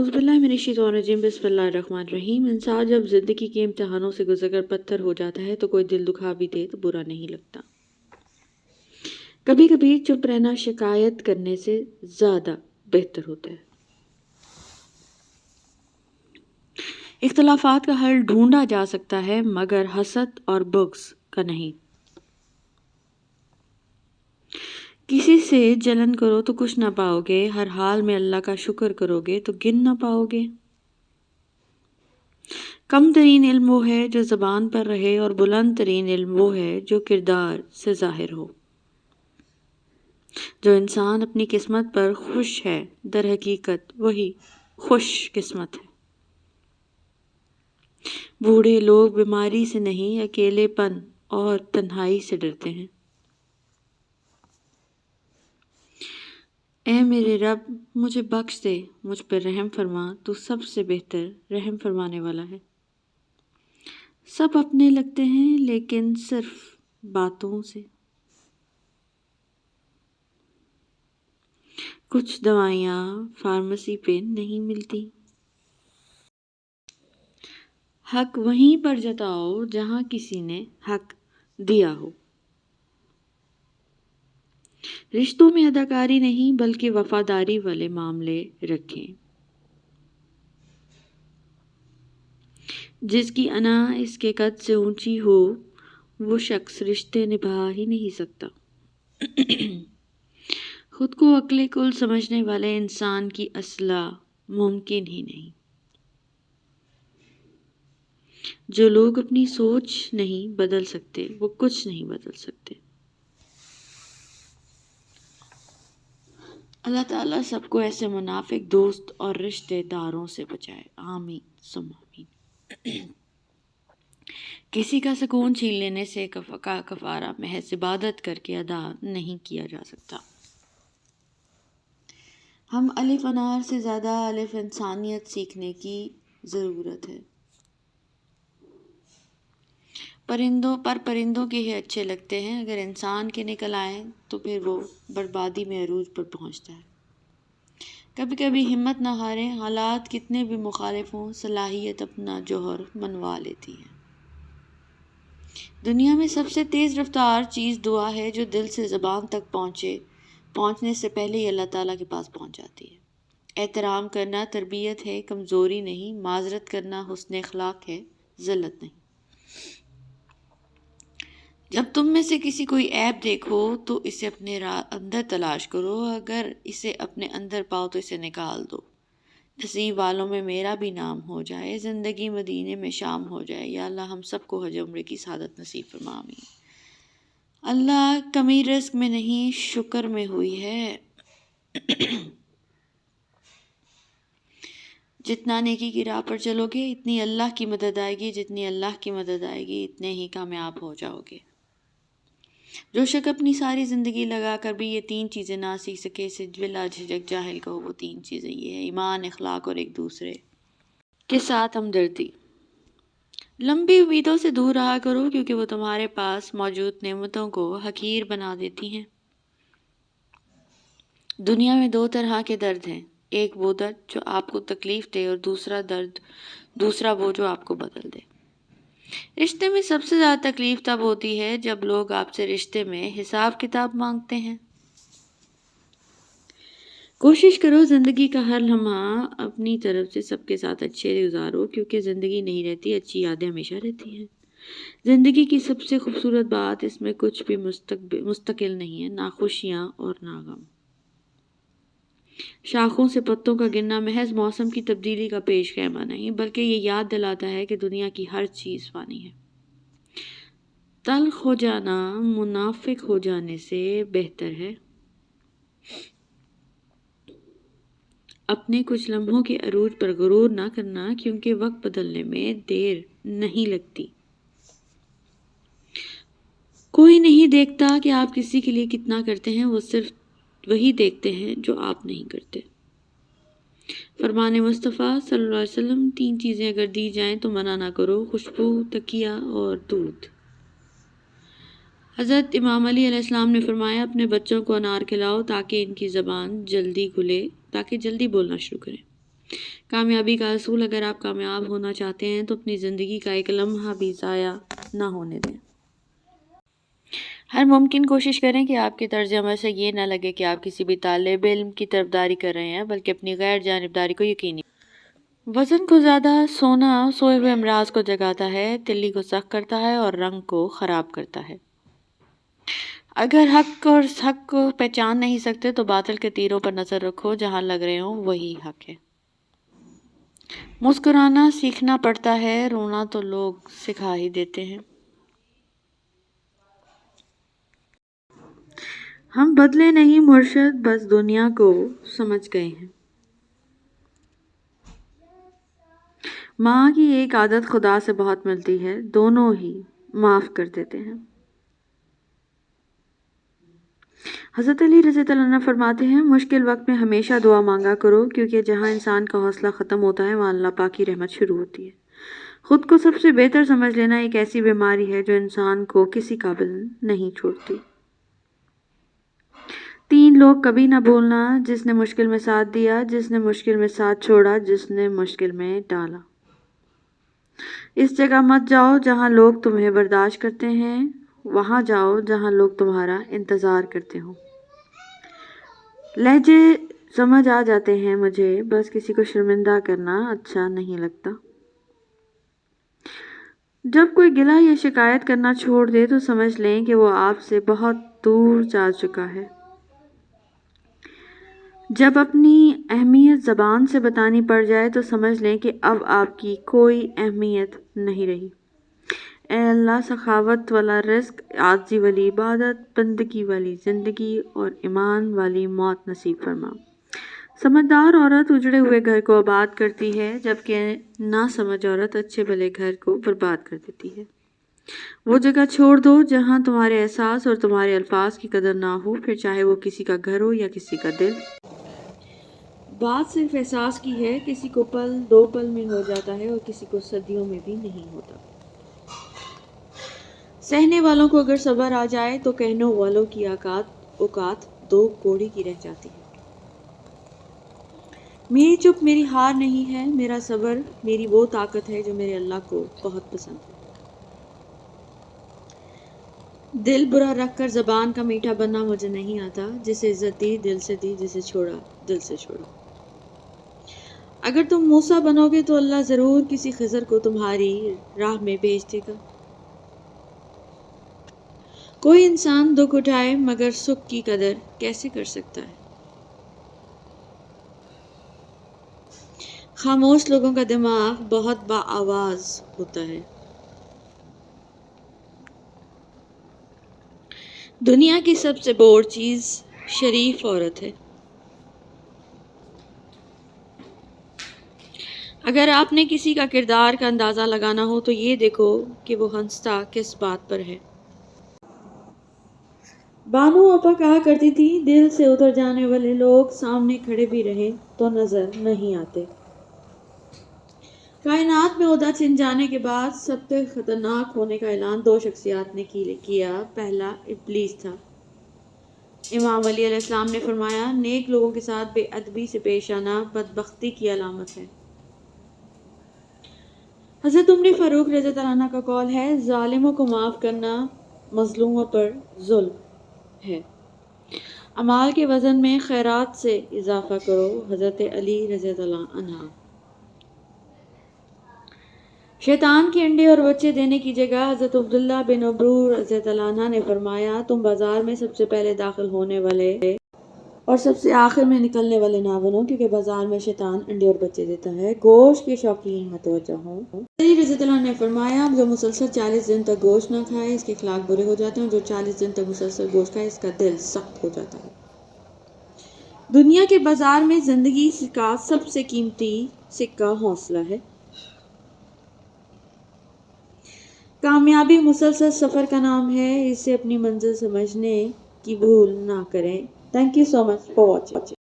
اعوذ باللہ من الشیطان الرجیم بسم اللہ الرحمن الرحیم۔ انسان جب زندگی کے امتحانوں سے گزر کر پتھر ہو جاتا ہے تو کوئی دل دکھا بھی دے تو برا نہیں لگتا۔ کبھی کبھی چپ رہنا شکایت کرنے سے زیادہ بہتر ہوتا ہے۔ اختلافات کا حل ڈھونڈا جا سکتا ہے مگر حسد اور بغض کا نہیں۔ کسی سے جلن کرو تو کچھ نہ پاؤ گے، ہر حال میں اللہ کا شکر کرو گے تو گن نہ پاؤ گے۔ کم ترین علم وہ ہے جو زبان پر رہے اور بلند ترین علم وہ ہے جو کردار سے ظاہر ہو۔ جو انسان اپنی قسمت پر خوش ہے در حقیقت وہی خوش قسمت ہے۔ بوڑھے لوگ بیماری سے نہیں اکیلے پن اور تنہائی سے ڈرتے ہیں۔ اے میرے رب مجھے بخش دے، مجھ پر رحم فرما، تو سب سے بہتر رحم فرمانے والا ہے۔ سب اپنے لگتے ہیں لیکن صرف باتوں سے۔ کچھ دوائیاں فارمیسی پہ نہیں ملتی۔ حق وہیں پر جتاؤ جہاں کسی نے حق دیا ہو۔ رشتوں میں اداکاری نہیں بلکہ وفاداری والے معاملے رکھیں۔ جس کی انا اس کے قد سے اونچی ہو وہ شخص رشتے نبھا ہی نہیں سکتا۔ خود کو عقل کل سمجھنے والے انسان کی اصلاح ممکن ہی نہیں۔ جو لوگ اپنی سوچ نہیں بدل سکتے وہ کچھ نہیں بدل سکتے۔ اللہ تعالیٰ سب کو ایسے منافق دوست اور رشتہ داروں سے بچائے، آمین ثم آمین۔ کسی کا سکون چھین لینے سے کا کفارہ محض عبادت کر کے ادا نہیں کیا جا سکتا۔ ہم الف انار سے زیادہ الف انسانیت سیکھنے کی ضرورت ہے۔ پرندوں کے ہی اچھے لگتے ہیں، اگر انسان کے نکل آئیں تو پھر وہ بربادی میں عروج پر پہنچتا ہے۔ کبھی کبھی ہمت نہ ہاریں، حالات کتنے بھی مخالف ہوں، صلاحیت اپنا جوہر منوا لیتی ہے۔ دنیا میں سب سے تیز رفتار چیز دعا ہے جو دل سے زبان تک پہنچنے سے پہلے ہی اللہ تعالیٰ کے پاس پہنچ جاتی ہے۔ احترام کرنا تربیت ہے، کمزوری نہیں۔ معذرت کرنا حسن اخلاق ہے، ذلت نہیں۔ جب تم میں سے کسی کوئی عیب دیکھو تو اسے اپنے اندر تلاش کرو، اگر اسے اپنے اندر پاؤ تو اسے نکال دو۔ نصیب والوں میں میرا بھی نام ہو جائے، زندگی مدینے میں شام ہو جائے۔ یا اللہ ہم سب کو حج عمرے کی سعادت نصیب فرما، آمین۔ اللہ کمی رزق میں نہیں شکر میں ہوئی ہے۔ جتنا نیکی کی راہ پر چلو گے اتنی اللہ کی مدد آئے گی، جتنی اللہ کی مدد آئے گی اتنے ہی کامیاب ہو جاؤ گے۔ جو شخص اپنی ساری زندگی لگا کر بھی یہ 3 چیزیں نہ سیکھ سکے، اسے بلا جھجک جاہل کہو۔ وہ 3 چیزیں یہ ہے: ایمان، اخلاق اور ایک دوسرے کے ساتھ ہمدردی۔ لمبی امیدوں سے دور رہا کرو کیونکہ وہ تمہارے پاس موجود نعمتوں کو حقیر بنا دیتی ہیں۔ دنیا میں 2 طرح کے درد ہیں، ایک وہ درد جو آپ کو تکلیف دے اور دوسرا وہ جو آپ کو بدل دے۔ رشتے میں سب سے زیادہ تکلیف تب ہوتی ہے جب لوگ آپ سے رشتے میں حساب کتاب مانگتے ہیں۔ کوشش کرو زندگی کا ہر لمحہ اپنی طرف سے سب کے ساتھ اچھے گزارو، کیونکہ زندگی نہیں رہتی، اچھی یادیں ہمیشہ رہتی ہیں۔ زندگی کی سب سے خوبصورت بات اس میں کچھ بھی مستقل نہیں ہے، نہ خوشیاں اور نہ غم۔ شاخوں سے پتوں کا گرنا محض موسم کی تبدیلی کا پیش خیمہ نہیں، بلکہ یہ یاد دلاتا ہے کہ دنیا کی ہر چیز فانی ہے۔ تلخ ہو جانا منافق ہو جانے سے بہتر ہے۔ اپنے کچھ لمحوں کے عروج پر غرور نہ کرنا، کیونکہ وقت بدلنے میں دیر نہیں لگتی۔ کوئی نہیں دیکھتا کہ آپ کسی کے لیے کتنا کرتے ہیں، وہ صرف وہی دیکھتے ہیں جو آپ نہیں کرتے۔ فرمان مصطفیٰ صلی اللہ علیہ وسلم: 3 چیزیں اگر دی جائیں تو منع نہ کرو، خوشبو، تکیہ اور دودھ۔ حضرت امام علی علیہ السلام نے فرمایا: اپنے بچوں کو انار کھلاؤ تاکہ ان کی زبان جلدی کھلے، تاکہ جلدی بولنا شروع کریں، کامیابی کا اصول: اگر آپ کامیاب ہونا چاہتے ہیں تو اپنی زندگی کا ایک لمحہ بھی ضائع نہ ہونے دیں۔ ہر ممکن کوشش کریں کہ آپ کے طرز عمل سے یہ نہ لگے کہ آپ کسی بھی طالب علم کی طرفداری کر رہے ہیں، بلکہ اپنی غیر جانبداری کو یقینی۔ وزن کو زیادہ سونا سوئے ہوئے امراض کو جگاتا ہے، تلی کو سخت کرتا ہے اور رنگ کو خراب کرتا ہے۔ اگر حق کو پہچان نہیں سکتے تو باطل کے تیروں پر نظر رکھو، جہاں لگ رہے ہوں وہی حق ہے۔ مسکرانا سیکھنا پڑتا ہے، رونا تو لوگ سکھا ہی دیتے ہیں۔ ہم بدلے نہیں مرشد، بس دنیا کو سمجھ گئے ہیں۔ ماں کی ایک عادت خدا سے بہت ملتی ہے، دونوں ہی معاف کر دیتے ہیں۔ حضرت علی رضی اللہ عنہ فرماتے ہیں، مشکل وقت میں ہمیشہ دعا مانگا کرو، کیونکہ جہاں انسان کا حوصلہ ختم ہوتا ہے وہاں اللہ پاک کی رحمت شروع ہوتی ہے۔ خود کو سب سے بہتر سمجھ لینا ایک ایسی بیماری ہے جو انسان کو کسی قابل نہیں چھوڑتی۔ 3 لوگ کبھی نہ بھولنا: جس نے مشکل میں ساتھ دیا، جس نے مشکل میں ساتھ چھوڑا، جس نے مشکل میں ڈالا۔ اس جگہ مت جاؤ جہاں لوگ تمہیں برداشت کرتے ہیں، وہاں جاؤ جہاں لوگ تمہارا انتظار کرتے ہوں۔ لہجے سمجھ آ جاتے ہیں مجھے، بس کسی کو شرمندہ کرنا اچھا نہیں لگتا۔ جب کوئی گلہ یا شکایت کرنا چھوڑ دے تو سمجھ لیں کہ وہ آپ سے بہت دور جا چکا ہے۔ جب اپنی اہمیت زبان سے بتانی پڑ جائے تو سمجھ لیں کہ اب آپ کی کوئی اہمیت نہیں رہی۔ اے اللہ، سخاوت والا رزق، عاجزی والی عبادت، بندگی والی زندگی اور ایمان والی موت نصیب فرما۔ سمجھدار عورت اجڑے ہوئے گھر کو آباد کرتی ہے، جبکہ ناسمجھ عورت اچھے بھلے گھر کو برباد کر دیتی ہے۔ وہ جگہ چھوڑ دو جہاں تمہارے احساس اور تمہارے الفاظ کی قدر نہ ہو، پھر چاہے وہ کسی کا گھر ہو یا کسی کا دل۔ بات صرف احساس کی ہے، کسی کو پل 2 پل میں ہو جاتا ہے اور کسی کو صدیوں میں بھی نہیں ہوتا۔ سہنے والوں کو اگر صبر آ جائے تو کہنے والوں کی اوقات 2 کوڑی کی رہ جاتی ہے۔ میری چپ میری ہار نہیں ہے، میرا صبر میری وہ طاقت ہے جو میرے اللہ کو بہت پسند ہے۔ دل برا رکھ کر زبان کا میٹھا بننا مجھے نہیں آتا، جسے عزت دی دل سے دی، جسے چھوڑا دل سے چھوڑا۔ اگر تم موسیٰ بنو گے تو اللہ ضرور کسی خضر کو تمہاری راہ میں بھیج دے گا۔ کوئی انسان دکھ اٹھائے مگر سکھ کی قدر کیسے کر سکتا ہے؟ خاموش لوگوں کا دماغ بہت باآواز ہوتا ہے۔ دنیا کی سب سے بور چیز شریف عورت ہے۔ اگر آپ نے کسی کا کردار کا اندازہ لگانا ہو تو یہ دیکھو کہ وہ ہنستا کس بات پر ہے۔ بانو آپا کہا کرتی تھی، دل سے اتر جانے والے لوگ سامنے کھڑے بھی رہیں تو نظر نہیں آتے۔ کائنات میں عہدہ چھن جانے کے بعد سب سے خطرناک ہونے کا اعلان 2 شخصیات نے کیا۔ پہلا ابلیس تھا۔ امام علی علیہ السلام نے فرمایا، نیک لوگوں کے ساتھ بے ادبی سے پیش آنا بدبختی کی علامت ہے۔ حضرت عمر فاروق رضی اللہ عنہ کا قول ہے، ظالموں کو معاف کرنا مظلوموں پر ظلم ہے۔ اعمال کے وزن میں خیرات سے اضافہ کرو۔ حضرت علی رضی اللہ عنہ۔ شیطان کے انڈے اور بچے دینے کی جگہ حضرت عبداللہ بن عبو رضی اللہ عنہ نے فرمایا، تم بازار میں سب سے پہلے داخل ہونے والے اور سب سے آخر میں نکلنے والے نہ بنو، کیونکہ بازار میں شیطان انڈے اور بچے دیتا ہے۔ گوشت کے شوقین متوجہ ہوں۔ علی رضی اللہ عنہ نے فرمایا، جو مسلسل 40 دن تک گوشت نہ کھائے اس کے اخلاق برے ہو جاتے ہیں، اور جو 40 دن تک مسلسل گوشت کھائے اس کا دل سخت ہو جاتا ہے۔ دنیا کے بازار میں زندگی کا سب سے قیمتی سکہ حوصلہ ہے۔ کامیابی مسلسل سفر کا نام ہے، اسے اپنی منزل سمجھنے کی بھول نہ کریں۔ Thank you so much for watching.